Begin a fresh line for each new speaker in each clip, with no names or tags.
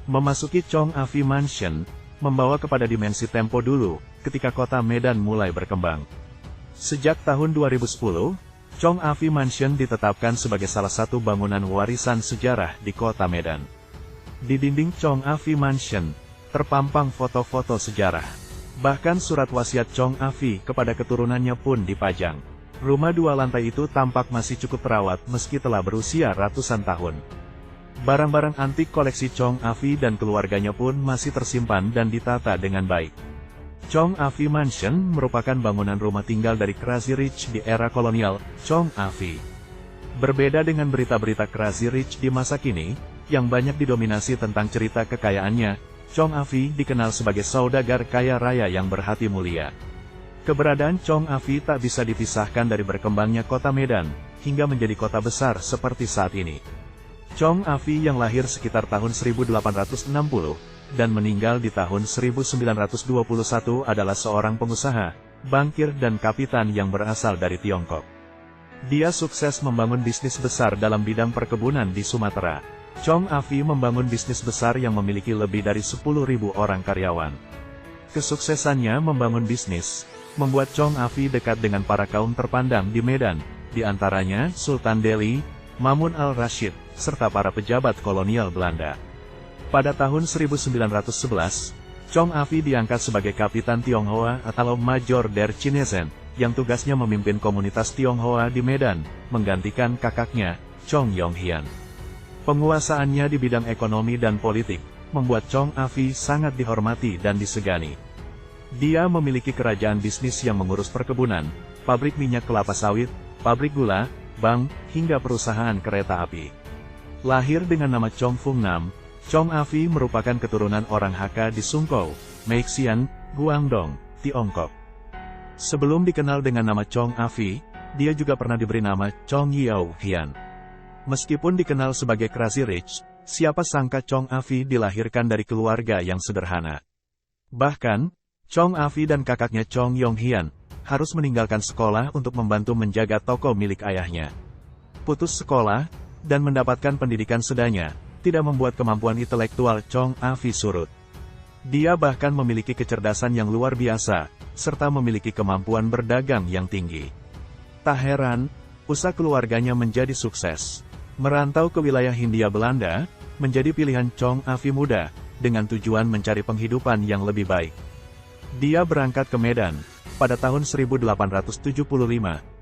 Memasuki Chong Afi Mansion, membawa kepada dimensi tempo dulu, ketika kota Medan mulai berkembang. Sejak tahun 2010, Chong Afi Mansion ditetapkan sebagai salah satu bangunan warisan sejarah di kota Medan. Di dinding Chong Afi Mansion, terpampang foto-foto sejarah. Bahkan surat wasiat Chong Afi kepada keturunannya pun dipajang. Rumah 2 lantai itu tampak masih cukup terawat meski telah berusia ratusan tahun. Barang-barang antik koleksi Chong Afi dan keluarganya pun masih tersimpan dan ditata dengan baik. Chong Afi Mansion merupakan bangunan rumah tinggal dari Crazy Rich di era kolonial Chong Afi. Berbeda dengan berita-berita Crazy Rich di masa kini, yang banyak didominasi tentang cerita kekayaannya, Chong Afi dikenal sebagai saudagar kaya raya yang berhati mulia. Keberadaan Chong Afi tak bisa dipisahkan dari berkembangnya kota Medan, hingga menjadi kota besar seperti saat ini. Chong Afi yang lahir sekitar tahun 1860, dan meninggal di tahun 1921 adalah seorang pengusaha, bankir dan kapitan yang berasal dari Tiongkok. Dia sukses membangun bisnis besar dalam bidang perkebunan di Sumatera. Chong Afi membangun bisnis besar yang memiliki lebih dari 10.000 orang karyawan. Kesuksesannya membangun bisnis, membuat Chong Afi dekat dengan para kaum terpandang di Medan, di antaranya Sultan Delhi, Mamun al-Rashid, serta para pejabat kolonial Belanda. Pada tahun 1911, Chong Afi diangkat sebagai Kapitan Tionghoa atau Major der Chinesen, yang tugasnya memimpin komunitas Tionghoa di Medan, menggantikan kakaknya, Chong Yong-hian. Penguasaannya di bidang ekonomi dan politik, membuat Chong Afi sangat dihormati dan disegani. Dia memiliki kerajaan bisnis yang mengurus perkebunan, pabrik minyak kelapa sawit, pabrik gula, bank, hingga perusahaan kereta api. Lahir dengan nama Chong Fung Nam, Chong Afi merupakan keturunan orang Hakka di Sungkou, Meixian, Guangdong, Tiongkok. Sebelum dikenal dengan nama Chong Afi, dia juga pernah diberi nama Chong Yao Hian. Meskipun dikenal sebagai Crazy Rich, siapa sangka Chong Afi dilahirkan dari keluarga yang sederhana. Bahkan, Chong Afi dan kakaknya Chong Yong Hian harus meninggalkan sekolah untuk membantu menjaga toko milik ayahnya. Putus sekolah, dan mendapatkan pendidikan seadanya, tidak membuat kemampuan intelektual Chong Afi surut. Dia bahkan memiliki kecerdasan yang luar biasa, serta memiliki kemampuan berdagang yang tinggi. Tak heran, usaha keluarganya menjadi sukses. Merantau ke wilayah Hindia Belanda, menjadi pilihan Chong Afi muda, dengan tujuan mencari penghidupan yang lebih baik. Dia berangkat ke Medan, pada tahun 1875,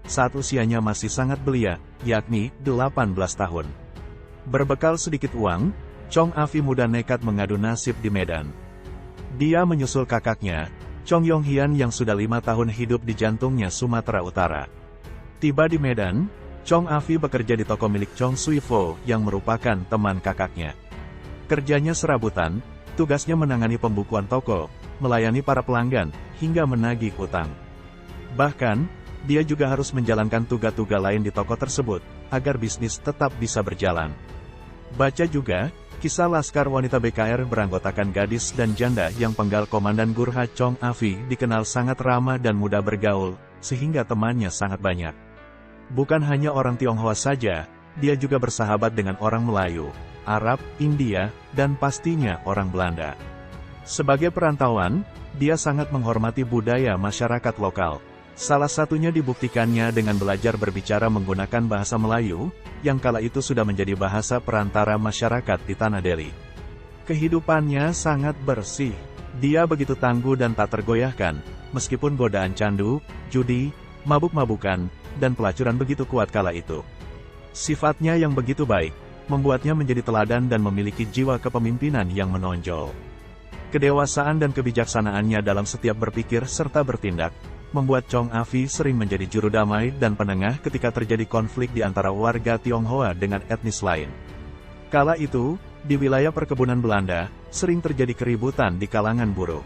saat usianya masih sangat belia, yakni 18 tahun. Berbekal sedikit uang, Chong Afi muda nekat mengadu nasib di Medan. Dia menyusul kakaknya, Chong Yong Hian yang sudah 5 tahun hidup di jantungnya Sumatera Utara. Tiba di Medan, Chong Afi bekerja di toko milik Chong Sui Fo yang merupakan teman kakaknya. Kerjanya serabutan, tugasnya menangani pembukuan toko, melayani para pelanggan, hingga menagih utang. Bahkan, dia juga harus menjalankan tugas-tugas lain di toko tersebut, agar bisnis tetap bisa berjalan. Baca juga, kisah Laskar Wanita BKR beranggotakan gadis dan janda yang penggal Komandan Gurkha. Chong Afi dikenal sangat ramah dan mudah bergaul, sehingga temannya sangat banyak. Bukan hanya orang Tionghoa saja, dia juga bersahabat dengan orang Melayu, Arab, India, dan pastinya orang Belanda. Sebagai perantauan, dia sangat menghormati budaya masyarakat lokal. Salah satunya dibuktikannya dengan belajar berbicara menggunakan bahasa Melayu, yang kala itu sudah menjadi bahasa perantara masyarakat di Tanah Delhi. Kehidupannya sangat bersih. Dia begitu tangguh dan tak tergoyahkan, meskipun godaan candu, judi, mabuk-mabukan, dan pelacuran begitu kuat kala itu. Sifatnya yang begitu baik, membuatnya menjadi teladan dan memiliki jiwa kepemimpinan yang menonjol. Kedewasaan dan kebijaksanaannya dalam setiap berpikir serta bertindak, membuat Chong Afi sering menjadi juru damai dan penengah ketika terjadi konflik di antara warga Tionghoa dengan etnis lain. Kala itu, di wilayah perkebunan Belanda, sering terjadi keributan di kalangan buruh.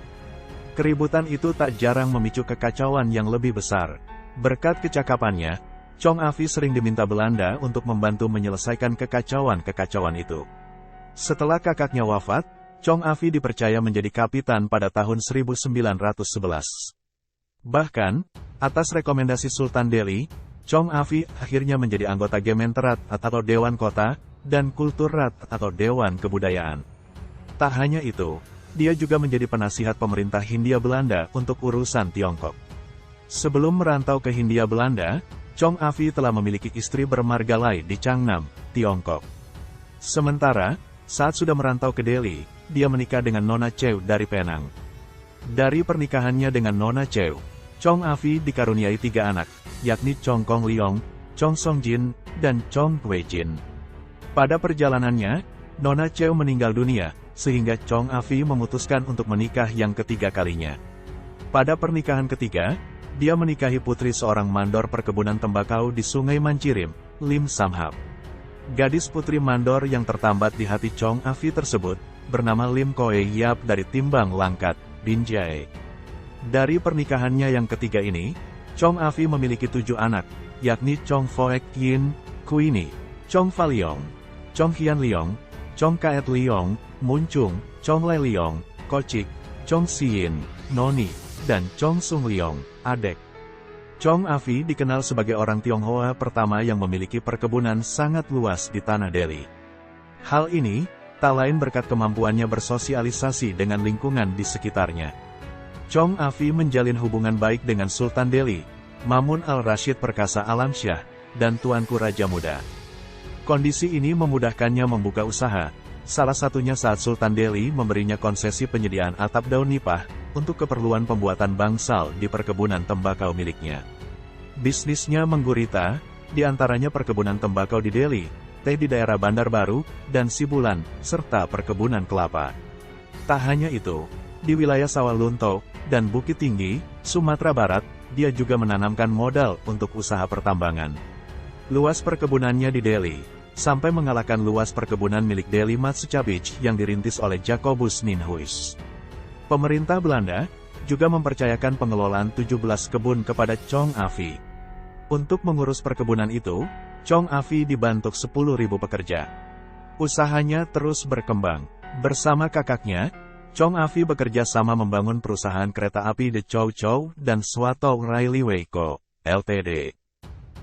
Keributan itu tak jarang memicu kekacauan yang lebih besar. Berkat kecakapannya, Chong Afi sering diminta Belanda untuk membantu menyelesaikan kekacauan-kekacauan itu. Setelah kakaknya wafat, Chong Afi dipercaya menjadi kapitan pada tahun 1911. Bahkan, atas rekomendasi Sultan Delhi, Chong Afi akhirnya menjadi anggota Gementerat atau Dewan Kota, dan Kulturrat atau Dewan Kebudayaan. Tak hanya itu, dia juga menjadi penasihat pemerintah Hindia Belanda untuk urusan Tiongkok. Sebelum merantau ke Hindia Belanda, Chong Afi telah memiliki istri bermarga Lai di Changnam, Tiongkok. Sementara, saat sudah merantau ke Delhi, dia menikah dengan Nona Cheu dari Penang. Dari pernikahannya dengan Nona Cheu, Chong Afi dikaruniai 3 anak, yakni Chong Kong Leong, Chong Song Jin, dan Chong Wei Jin. Pada perjalanannya, Nona Cheu meninggal dunia, sehingga Chong Afi memutuskan untuk menikah yang ketiga kalinya. Pada pernikahan ketiga, dia menikahi putri seorang mandor perkebunan tembakau di Sungai Mancirim, Lim Samhap. Gadis putri mandor yang tertambat di hati Chong Afi tersebut, bernama Lim Koe Yap dari Timbang Langkat, Binjai. Dari pernikahannya yang ketiga ini, Chong Afi memiliki 7 anak, yakni Chong Foek Yin, Queenie, Chong Fa Leong, Chong Hian Leong, Chong Kaet Leong, Mun Chung, Chong Le Leong, Kocik, Chong Siyin, Noni, dan Chong Sung Leong, adek. Chong Afi dikenal sebagai orang Tionghoa pertama yang memiliki perkebunan sangat luas di tanah Delhi. Hal ini, tak lain berkat kemampuannya bersosialisasi dengan lingkungan di sekitarnya. Chong Afi menjalin hubungan baik dengan Sultan Delhi, Mamun al-Rashid Perkasa Alamsyah, dan Tuanku Raja Muda. Kondisi ini memudahkannya membuka usaha, salah satunya saat Sultan Delhi memberinya konsesi penyediaan atap daun nipah, untuk keperluan pembuatan bangsal di perkebunan tembakau miliknya. Bisnisnya menggurita, diantaranya perkebunan tembakau di Delhi, teh di daerah Bandar Baru, dan Sibulan, serta perkebunan kelapa. Tak hanya itu, di wilayah Sawalunto, dan Bukit Tinggi, Sumatera Barat, dia juga menanamkan modal untuk usaha pertambangan. Luas perkebunannya di Delhi, sampai mengalahkan luas perkebunan milik Delhi Matschabic yang dirintis oleh Jacobus Ninhuis. Pemerintah Belanda juga mempercayakan pengelolaan 17 kebun kepada Chong Afi. Untuk mengurus perkebunan itu, Chong Afi dibantu 10.000 pekerja. Usahanya terus berkembang. Bersama kakaknya, Chong Afi bekerja sama membangun perusahaan kereta api The Chow Chow dan Swatow Railway Co., Ltd.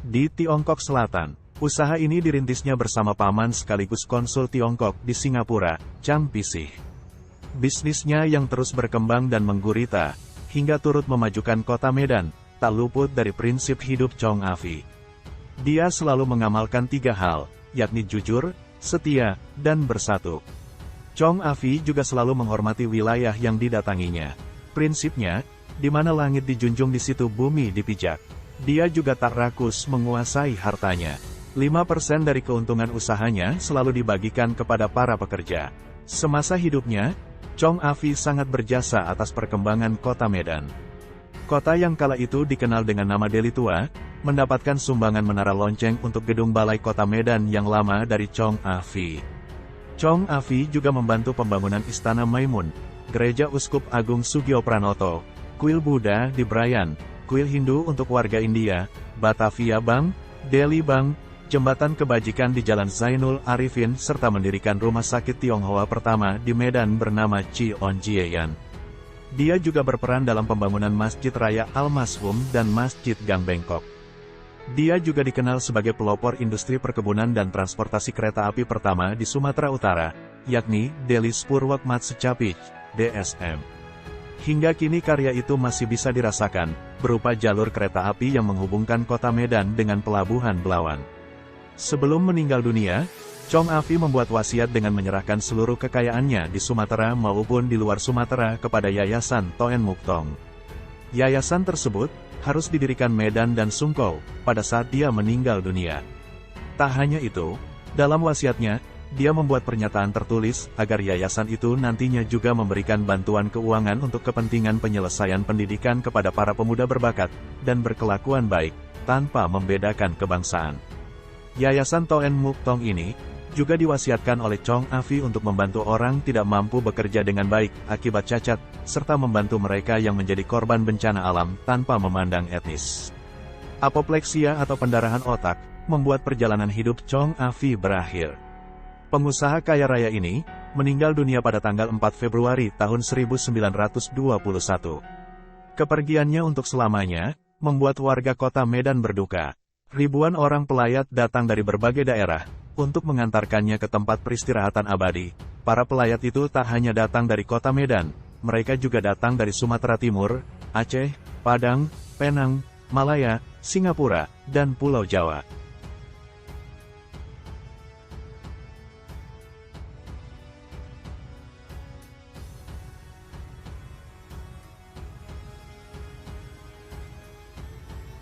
Di Tiongkok Selatan, usaha ini dirintisnya bersama paman sekaligus konsul Tiongkok di Singapura, Chang Pisih. Bisnisnya yang terus berkembang dan menggurita, hingga turut memajukan kota Medan, tak luput dari prinsip hidup Chong Afi. Dia selalu mengamalkan 3 hal, yakni jujur, setia, dan bersatu. Chong Afi juga selalu menghormati wilayah yang didatanginya. Prinsipnya, di mana langit dijunjung di situ bumi dipijak. Dia juga tak rakus menguasai hartanya. 5% dari keuntungan usahanya selalu dibagikan kepada para pekerja. Semasa hidupnya, Chong Afi sangat berjasa atas perkembangan kota Medan. Kota yang kala itu dikenal dengan nama Delhi Tua, mendapatkan sumbangan menara lonceng untuk gedung balai kota Medan yang lama dari Chong Afi. Chong Afi juga membantu pembangunan Istana Maimun, Gereja Uskup Agung Sugio Pranoto, kuil Buddha di Brian, kuil Hindu untuk warga India, Batavia Bank, Delhi Bank, Jembatan Kebajikan di Jalan Zainul Arifin, serta mendirikan rumah sakit Tionghoa pertama di Medan bernama Chionjieyan. Dia juga berperan dalam pembangunan Masjid Raya Al-Mashum dan Masjid Gang Bengkok. Dia juga dikenal sebagai pelopor industri perkebunan dan transportasi kereta api pertama di Sumatera Utara, yakni Delhi Spurwok Matschabic, DSM. Hingga kini karya itu masih bisa dirasakan, berupa jalur kereta api yang menghubungkan kota Medan dengan pelabuhan Belawan. Sebelum meninggal dunia, Chong Afi membuat wasiat dengan menyerahkan seluruh kekayaannya di Sumatera maupun di luar Sumatera kepada Yayasan Toen Muk Thong. Yayasan tersebut harus didirikan Medan dan Sungkow pada saat dia meninggal dunia. Tak hanya itu, dalam wasiatnya, dia membuat pernyataan tertulis agar yayasan itu nantinya juga memberikan bantuan keuangan untuk kepentingan penyelesaian pendidikan kepada para pemuda berbakat dan berkelakuan baik, tanpa membedakan kebangsaan. Yayasan Toen Muk Thong ini juga diwasiatkan oleh Chong Afi untuk membantu orang tidak mampu bekerja dengan baik akibat cacat, serta membantu mereka yang menjadi korban bencana alam tanpa memandang etnis. Apopleksia atau pendarahan otak membuat perjalanan hidup Chong Afi berakhir. Pengusaha kaya raya ini meninggal dunia pada tanggal 4 Februari tahun 1921. Kepergiannya untuk selamanya membuat warga kota Medan berduka. Ribuan orang pelayat datang dari berbagai daerah, untuk mengantarkannya ke tempat peristirahatan abadi. Para pelayat itu tak hanya datang dari kota Medan, mereka juga datang dari Sumatera Timur, Aceh, Padang, Penang, Malaya, Singapura, dan Pulau Jawa.